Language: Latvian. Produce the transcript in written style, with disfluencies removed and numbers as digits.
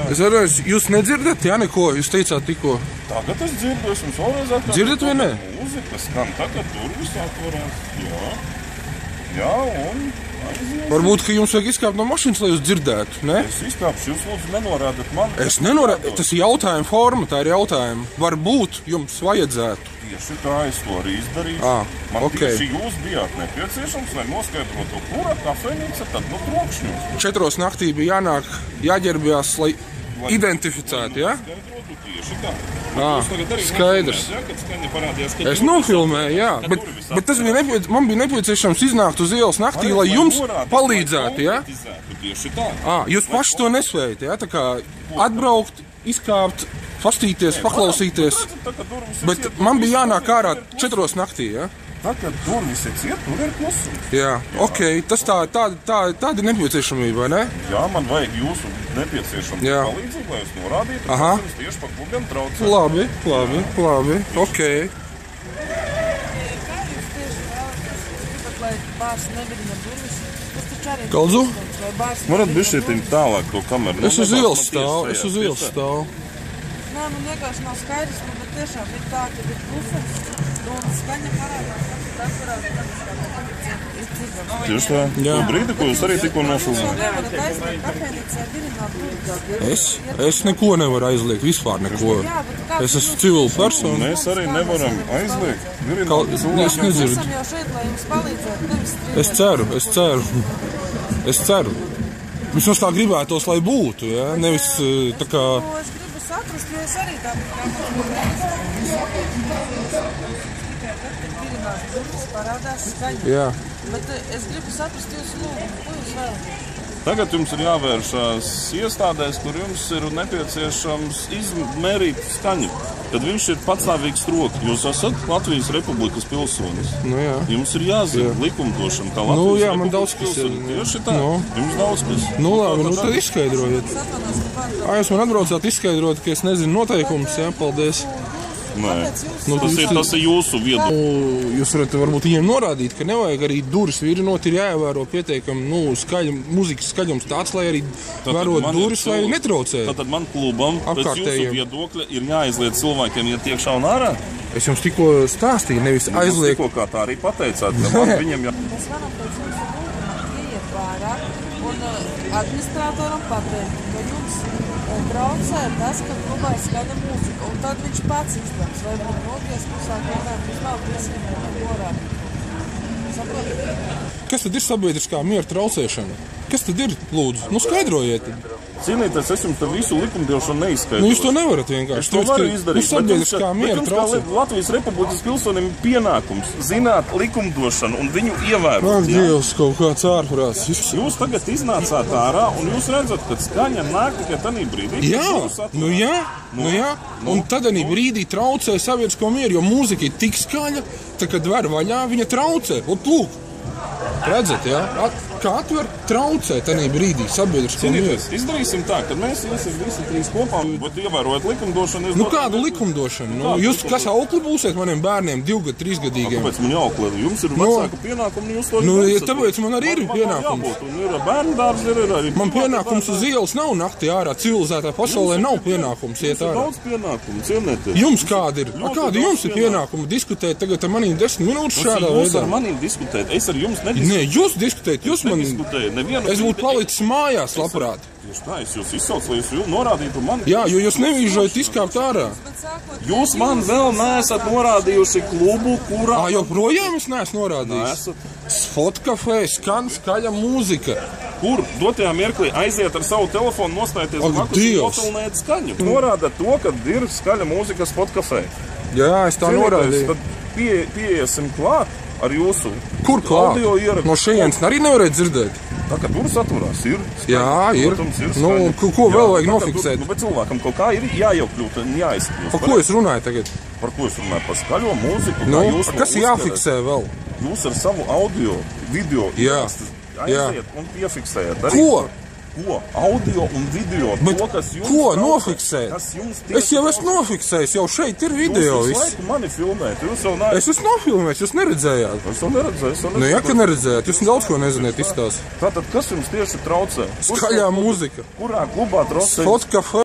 Es varēju, jūs nedzirdat, jā, neko? Jūs teicāt tikko. Tagad es dzirdu, es jums vēlreiz atkārt. Dzirdat vai ne? Mūzika skan, tagad durvis atvarās. Jā, un aiziet. Varbūt, ka jums vajag izkāpt no mašīnas, lai jūs dzirdētu, ne? Es izkāpšu, jūs lūdzu nenorādat man. Es nenorādu, tas ir jautājuma forma, tā ir jautājuma. Varbūt jums vajadzētu. Tieši tā es to arī izdarīšu. Man tieši jūs bijāt nepieciešams, lai noskaidrotu, kura kafejnīca tad trokšņos. 4 naktī bija jānāk, jāģerbjās, lai identificētu, jā? Skaidrotu tieši tā. Skaidrs. Es nofilmēju, jā, bet tas bija man bija nepieciešams iznākt uz ielas naktī, lai jums palīdzētu, jā? Tieši tā. Jūs paši to nespējat, jā? Tā kā atbraukt, izkāpt, pastīties, paklausīties, bet man bija jānāk ārā 4 naktī, jā? Tagad durvis ir ciet, tur ir klusums. Jā, tas tāda ir nepieciešamība, vai ne? Jā, man vajag jūsu nepieciešamu palīdzību, lai jūs norādītu, ka jums tieši par klubiem traucē. Labi, ok. Kā jūs tieši vēlaties, lai bārs nevirina durvis? Tas taču arī... Kaldzu? Varat bišķietiņ tālāk to kameru. Es uz ielas stāvu. Nē, man vienkārši nav skaidrs, bet tiešām ir tā, ka ir klusums un skaņa parādās, tas varētu tieši tā. To brīdi, ko jūs arī tikko nofilmējāt. Nevarat aizliegt kafejnīcā virināt durvis. Es neko nevaru aizliegt, vispār neko. Es esmu civila persona. Mēs arī nevaram aizliegt virināt durvis. Es nezinu. Esam jau šeit, lai jums palīdzētu, nevis strīdēt. Es ceru. Vismaz tā gribētos, lai būtu, jā? Nevis tā kā... Es gribu saprast, jo es arī tā parādās skaņa. Jā. Bet es gribu saprast jūsu lūgumu, ko jūs vēlaties? Tagad jums ir jāvēršās iestādēs, kur jums ir nepieciešams izmērīt skaņu. Kad viņš ir patstāvīgs troks, jūs esat Latvijas Republikas pilsonis. Jā. Jums ir jāzina likumdošana, kā Latvijas Republikas pilsonis. Tieši tā. Jums daudz kas. Labi, tad izskaidrojiet. Jūs man atbraucāt izskaidrot, ka es nezinu noteikumus, jā, paldies. Nē, tas ir jūsu viedoklis. Jūs varat varbūt viņiem norādīt, ka nevajag arī durvis virinot, ir jāievēro pietiekami mūzikas skaļums tāds, lai arī vērot durvis, lai netraucē. Tātad man klubam pēc jūsu viedokļa ir jāizliet cilvēkiem iet iekšā un ārā? Es jums tikko stāstīju, nevis aizliek. Tikko kā tā arī pateicāt, ka man viņiem jā... Mēs varam pēc jūsu lūguma ieiet vārā un administratoram pateikt, ka jums traucē tas, ka klubā ir skaļa mūzika, un tad viņš pats izlems, vai man noties klusāk, viņš nav tiesība norādīt. Saprotat? Kas tad ir sabiedriskā miera traucēšana? Kas tad ir, lūdzu? Skaidrojiet. Cienīties, es jums te visu likumdošanu neizskaidrošu. Jūs to nevarat vienkārši. Es to varu izdarīt. Sabiedriskā miera traucē. Latvijas Republikas pilsonim pienākums zināt likumdošanu un viņu ievērot. Ak, Dievs, kaut kāds ārprāts. Jūs tagad iznācāt ārā un jūs redzat, ka skaņa nāk tikai tanī brīdī. Jā. Un tadanī brīdī traucē sabiedrisko mieru, jo mūzika ir tik skaļa, tā kad var vaļā, viņa traucē. Lūk. Redzat, jā? Kā atver traucē tanī brīdī sabiedrisko mieru? Izdarīsim tā, kad mēs iesim visi trīs kopā, bet ievērojot likumdošanu... Kādu likumdošanu? Jūs kas aukli būsiet maniem bērniem 2, 3 gadīgiem? Kāpēc man jāaukli? Jums ir vecāka pienākumi, jūs to tāpēc man arī ir pienākums. Ir bērnu dārs, ir arī... Man pienākums uz ielas nav naktī ārā, civilizētā pasaulē nav pienākums iet ārā. Daudz pienākumu, cienēties. Jums kādi ir? Kādi jums ir pienākumi diskutēt tagad ar manīm 10 minūtes šādā veidā? Jūs ar manīm diskutēt, es ar jums nediskutēju. Nē, jūs diskutējat, jūs man... Es būtu palicis mājās, labprāt. Tieši tā, es jūs izsaucu, lai jūs norādītu man... Jā, jo jūs nevīžojat izkāpt ārā. Jūs man vēl neesat norādījuši klubu, kurā... Joprojām es neesmu norādījis. Spotkafē, skan skaļa mūzika. Kur dotajā mirklī aiziet ar savu telefonu, nostājieties blakus un nofilmēt skaņu. Norāda to, ka ir skaļa mūzika Spotkafē. Jā, es tā norādīju. Tad pieiesim klāt ar jūsu audio ierakstu. No šejienes arī nevarētu dzirdēt. Tā kā durvis atvarās, ir. Jā, ir. Ko vēl vajag nofiksēt? Bet cilvēkam kaut kā ir jāiekļūt un jāizkļūt. Par ko es runāju tagad? Par ko es runāju? Par skaļo mūziku. Kas jāfiksē vēl? Jūs ar savu audio, video aiziet un piefiksējat. Ko? Ko? Audio un video. Bet to, kas jums ko traucē, nofiksēt? kas jums Es jau esmu nofiksējis, jau šeit ir video. Jūs visu Viss. laiku mani filmēt, jūs jau neesat. Es esmu nofilmējis, jūs neredzējāt. Es to neredzēju. Nu, ja ka neredzējāt, jūs daudz ko neziniet izstāst. Tātad, kas jums tieši traucē? Skaļā mūzika. Kurā klubā traucē? Spot cafe.